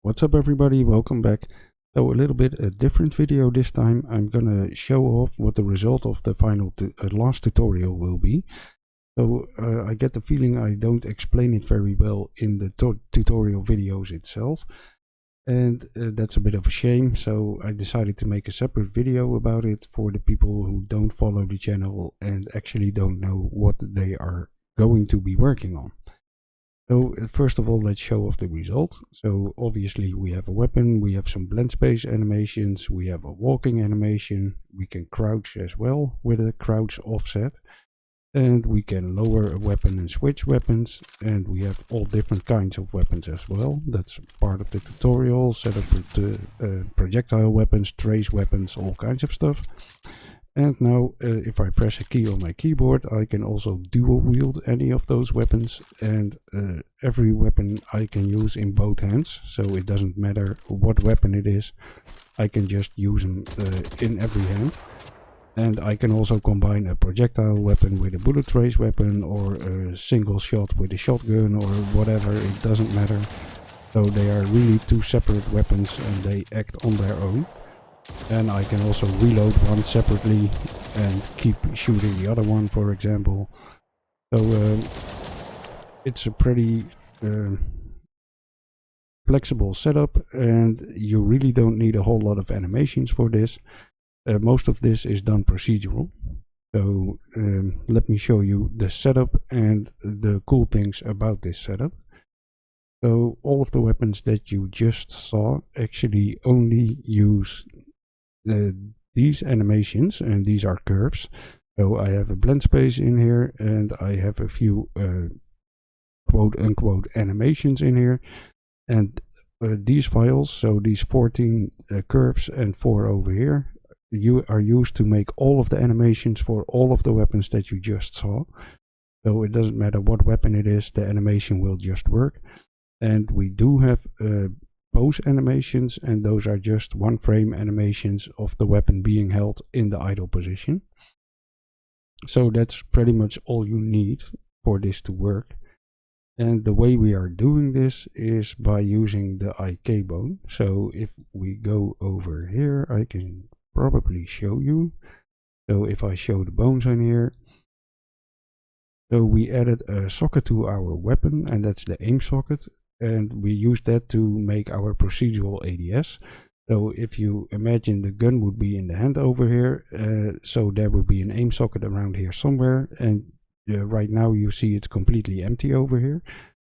What's up everybody, welcome back. So a little bit a different video this time. I'm gonna show off what the result of the final last tutorial will be. So I get the feeling I don't explain it very well in the tutorial videos itself. And that's a bit of a shame, so I decided to make a separate video about it for the people who don't follow the channel and actually don't know what they are going to be working on. So first of all, let's show off the result. So obviously we have a weapon, we have some blend space animations, we have a walking animation, we can crouch as well with a crouch offset, and we can lower a weapon and switch weapons, and we have all different kinds of weapons as well. That's part of the tutorial, set up with projectile weapons, trace weapons, all kinds of stuff. And now if I press a key on my keyboard, I can also dual wield any of those weapons, and every weapon I can use in both hands, so it doesn't matter what weapon it is, I can just use them in every hand. And I can also combine a projectile weapon with a bullet trace weapon, or a single shot with a shotgun, or whatever, it doesn't matter. So they are really two separate weapons and they act on their own. And I can also reload one separately and keep shooting the other one, for example. So it's a pretty flexible setup, and you really don't need a whole lot of animations for this. Most of this is done procedural. So let me show you the setup and the cool things about this setup. So all of the weapons that you just saw actually only use these animations, and these are curves. So I have a blend space in here, and I have a few quote unquote animations in here, and these files, so these 14 curves and 4 over here, you are used to make all of the animations for all of the weapons that you just saw. So it doesn't matter what weapon it is, the animation will just work. And we do have pose animations, and those are just one frame animations of the weapon being held in the idle position. So that's pretty much all you need for this to work. And the way we are doing this is by using the IK bone. So if we go over here, I can probably show you. So if I show the bones in here, so we added a socket to our weapon, and that's the aim socket. And we use that to make our procedural ADS. So if you imagine the gun would be in the hand over here, so there will be an aim socket around here somewhere, and right now you see it's completely empty over here.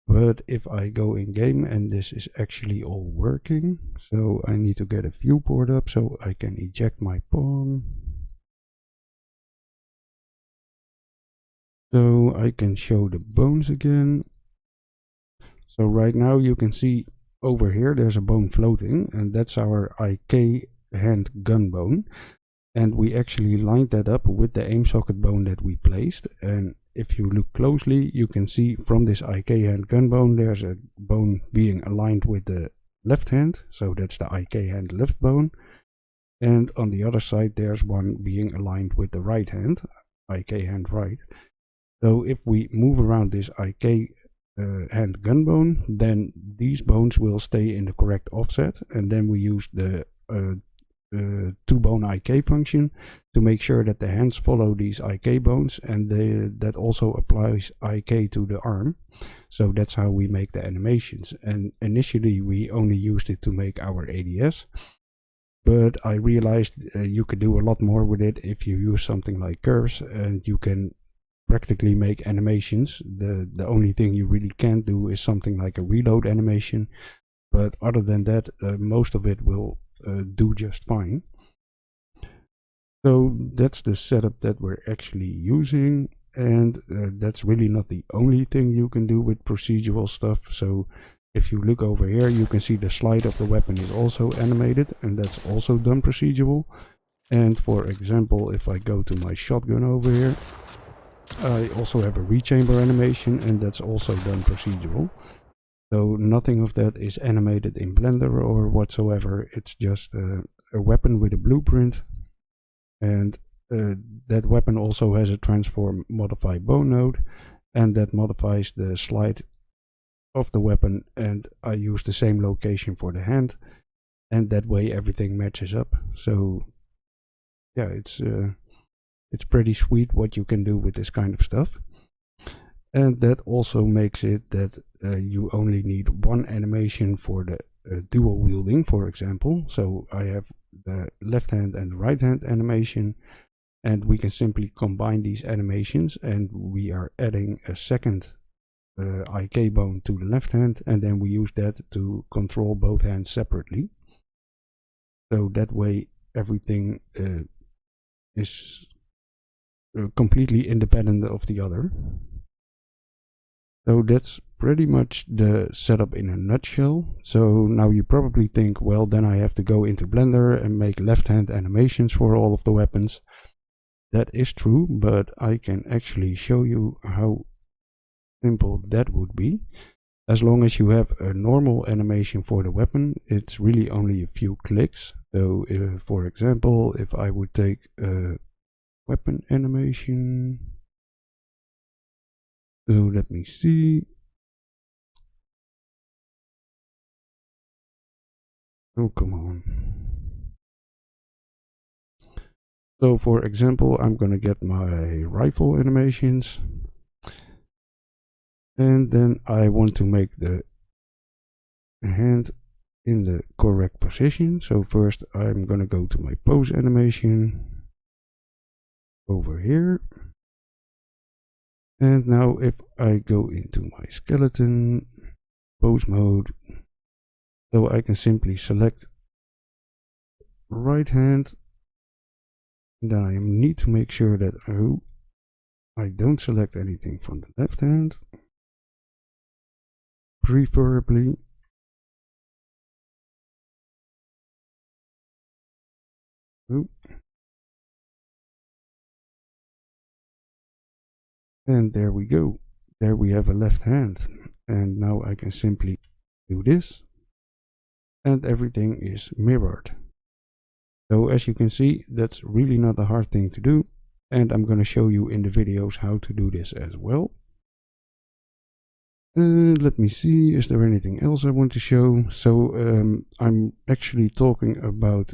But if I go in game, and this is actually all working, so I need to get a viewport up so I can eject my pawn. So I can show the bones again. So right now you can see over here there's a bone floating, and that's our IK hand gun bone. And we actually lined that up with the aim socket bone that we placed. And if you look closely, you can see from this IK hand gun bone there's a bone being aligned with the left hand, so that's the IK hand left bone. And on the other side there's one being aligned with the right hand, IK hand right. So if we move around this IK hand gun bone, then these bones will stay in the correct offset, and then we use the two bone IK function to make sure that the hands follow these IK bones, and that also applies IK to the arm. So that's how we make the animations. And initially we only used it to make our ADS, but I realized you could do a lot more with it if you use something like curves, and you can practically make animations. The only thing you really can't do is something like a reload animation, but other than that most of it will do just fine. So that's the setup that we're actually using, and that's really not the only thing you can do with procedural stuff. So if you look over here, you can see the slide of the weapon is also animated, and that's also done procedural. And for example, if I go to my shotgun over here, I also have a rechamber animation, and that's also done procedural. So nothing of that is animated in Blender or whatsoever. It's just a weapon with a blueprint, and that weapon also has a transform modify bone node, and that modifies the slide of the weapon, and I use the same location for the hand, and that way everything matches up. So yeah, it's pretty sweet what you can do with this kind of stuff. And that also makes it that you only need one animation for the dual wielding, for example. So I have the left hand and right hand animation, and we can simply combine these animations, and we are adding a second IK bone to the left hand, and then we use that to control both hands separately. So that way everything is completely independent of the other. So that's pretty much the setup in a nutshell. So now you probably think, well, then I have to go into Blender and make left hand animations for all of the weapons. That is true, but I can actually show you how simple that would be. As long as you have a normal animation for the weapon, it's really only a few clicks. So for example, if I would take a weapon animation, so let me see. Oh, come on. So for example, I'm gonna get my rifle animations, and then I want to make the hand in the correct position. So first I'm gonna go to my pose animation over here. And now if I go into my skeleton pose mode, so I can simply select right hand, and then I need to make sure that I don't select anything from the left hand, preferably. And there we go. There we have a left hand. And now I can simply do this, and everything is mirrored. So as you can see, that's really not a hard thing to do, and I'm going to show you in the videos how to do this as well. Let me see, is there anything else I want to show? So I'm actually talking about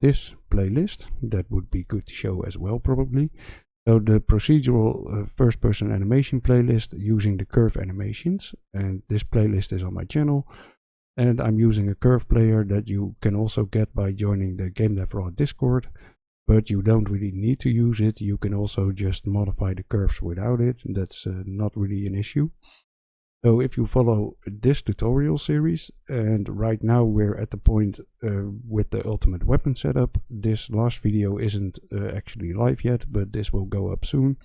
this playlist. That would be good to show as well, probably. So the procedural first person animation playlist using the curve animations, and this playlist is on my channel, and I'm using a curve player that you can also get by joining the Game Dev Raw Discord, but you don't really need to use it. You can also just modify the curves without it. That's not really an issue. So if you follow this tutorial series, and right now we're at the point with the ultimate weapon setup. This last video isn't actually live yet, but this will go up soon.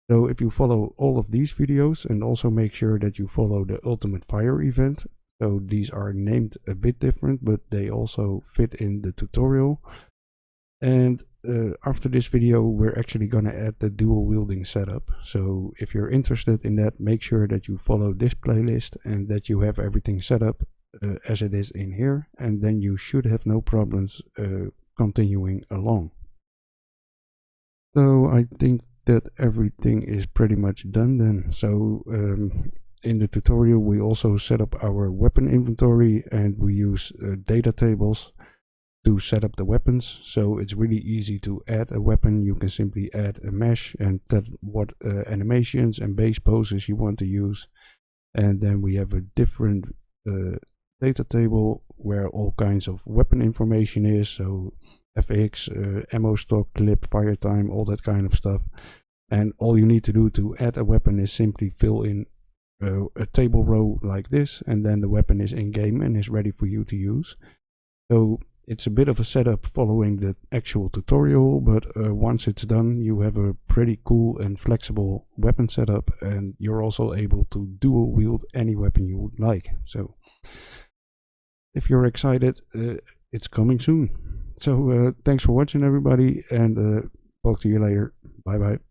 So if you follow all of these videos, and also make sure that you follow the ultimate fire event. So these are named a bit different, but they also fit in the tutorial. And after this video, we're actually gonna add the dual wielding setup. So if you're interested in that, make sure that you follow this playlist and that you have everything set up as it is in here, and then you should have no problems continuing along. So I think that everything is pretty much done then. So in the tutorial we also set up our weapon inventory, and we use data tables to set up the weapons. So it's really easy to add a weapon. You can simply add a mesh and tell what animations and base poses you want to use, and then we have a different data table where all kinds of weapon information is, so FX, ammo stock, clip, fire time, all that kind of stuff. And all you need to do to add a weapon is simply fill in a table row like this, and then the weapon is in game and is ready for you to use. So it's a bit of a setup following the actual tutorial, but once it's done, you have a pretty cool and flexible weapon setup, and you're also able to dual wield any weapon you would like. So if you're excited, it's coming soon. So thanks for watching, everybody, and talk to you later. Bye bye.